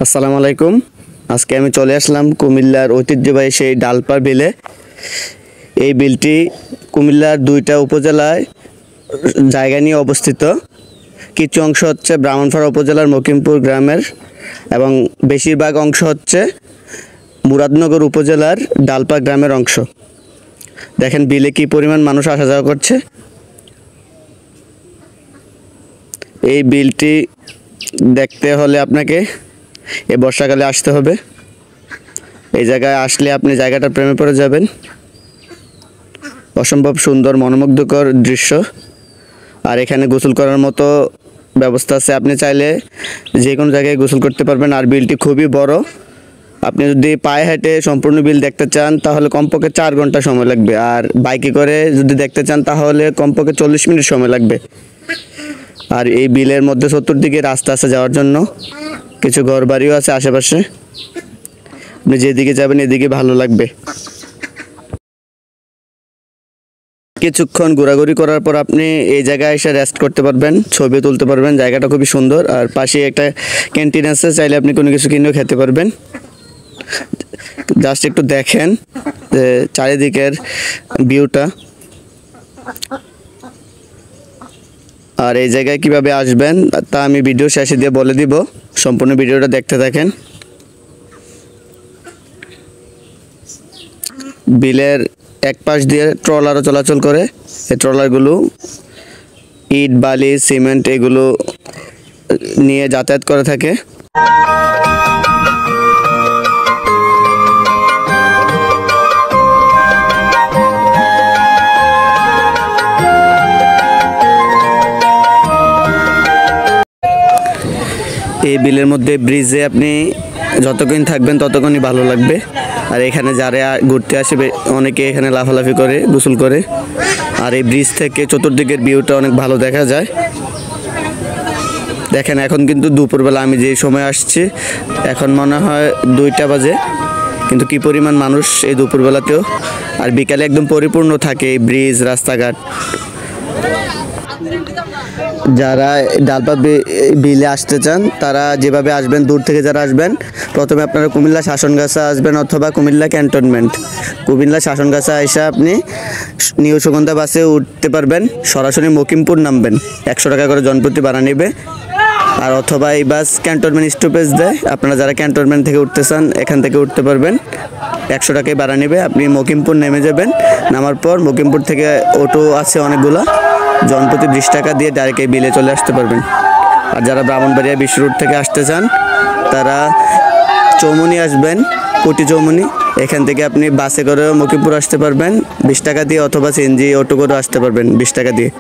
আসসালামু আলাইকুম। আজকে আমি চলে আসলাম কুমিল্লার ঐতিহ্যবাহী সেই ডালপার বিলে। এই বিলটি কুমিল্লার দুইটা উপজেলায় জায়গা নিয়ে অবস্থিত। কিছু অংশ হচ্ছে ব্রাহ্মণপাড়া উপজেলার মকিমপুর গ্রামের এবং বেশিরভাগ অংশ হচ্ছে মুরাদনগর উপজেলার ডালপা গ্রামের অংশ। দেখেন বিলে কি পরিমাণ মানুষ আসা যাওয়া করছে। এই বিলটি দেখতে হলে আপনাকে এই বর্ষাকালে আসতে হবে। এই জায়গায় আসলে আপনি জায়গাটার প্রেমে পড়ে যাবেন। অসম্ভব সুন্দর মনোমুগ্ধকর দৃশ্য। আর এখানে গোসল করার মতো ব্যবস্থা আছে। আপনি চাইলে যে কোনো জায়গায় গোসল করতে পারবেন। আর বিলটি খুবই বড়। আপনি যদি পায়ে হেঁটে সম্পূর্ণ বিল দেখতে চান তাহলে কমপক্ষে 4 ঘন্টা সময় লাগবে। আর বাইকে করে যদি দেখতে চান তাহলে কমপক্ষে 40 মিনিট সময় লাগবে। আর এই বিলের মধ্যে চতুর্দিকে রাস্তা আছে যাওয়ার জন্য, কিছু ঘরবাড়িও আছে আশেপাশে। আপনি যেদিকে যাবেন এদিকে ভালো লাগবে। কিছুক্ষণ ঘোরাঘুরি করার পর আপনি এই জায়গায় এসে রেস্ট করতে পারবেন, ছবি তুলতে পারবেন। জায়গাটা খুবই সুন্দর। আর পাশে একটা ক্যান্টিন আছে, চাইলে আপনি কোনো কিছু কিনেও খেতে পারবেন। জাস্ট একটু দেখেন যে চারিদিকের ভিউটা। আর এই জায়গায় কিভাবে আসবেন তা আমি ভিডিও শেষে দিয়ে বলে দিব। সম্পূর্ণ ভিডিওটা দেখতে থাকেন। বিলের এক পাশ দিয়ে ট্রলারও চলাচল করে। এই ট্রলারগুলো ইট, বালি, সিমেন্ট এগুলো নিয়ে যাতায়াত করে থাকে। এই বিলের মধ্যে ব্রিজে আপনি যতক্ষণ থাকবেন ততক্ষণই ভালো লাগবে। আর এখানে যারা ঘুরতে আসবে অনেকে এখানে লাফালাফি করে, গোসল করে। আর এই ব্রিজ থেকে চতুর্দিকের ভিউটা অনেক ভালো দেখা যায়। দেখেন এখন কিন্তু দুপুরবেলা, আমি যে সময় আসছি এখন মনে হয় 2টা বাজে, কিন্তু কি পরিমাণ মানুষ এই দুপুরবেলাতেও। আর বিকালে একদম পরিপূর্ণ থাকে এই ব্রিজ, রাস্তাঘাট। যারা ডালপা বিলে আসতে চান তারা যেভাবে আসবেন, দূর থেকে যারা আসবেন প্রথমে আপনারা কুমিল্লা শাসনগাছা আসবেন অথবা কুমিল্লা ক্যান্টনমেন্ট। কুমিল্লা শাসনগাছা এসে আপনি নিউ সুগন্ধা বাসে উঠতে পারবেন। সরাসরি মকিমপুর নামবেন, 100 টাকা করে জনপ্রতি ভাড়া নেবে। আর অথবা এই বাস ক্যান্টনমেন্ট স্টপেজ দেয়। আপনারা যারা ক্যান্টনমেন্ট থেকে উঠতে চান এখান থেকে উঠতে পারবেন, 100 টাকায় ভাড়া নেবে। আপনি মকিমপুর নেমে যাবেন। নামার পর মকিমপুর থেকে অটো আছে অনেকগুলো, জনপ্রতি 20 টাকা দিয়ে ডাইরেক্ট এই বিলে চলে আসতে পারবেন। আর যারা ব্রাহ্মণবাড়িয়া বিশ্ব রোড থেকে আসতে চান তারা চৌমনি আসবেন, কোটি চৌমনি। এখান থেকে আপনি বাসে করেও মকিমপুর আসতে পারবেন 20 টাকা দিয়ে, অথবা সিএনজি অটো করেও আসতে পারবেন 20 টাকা দিয়ে।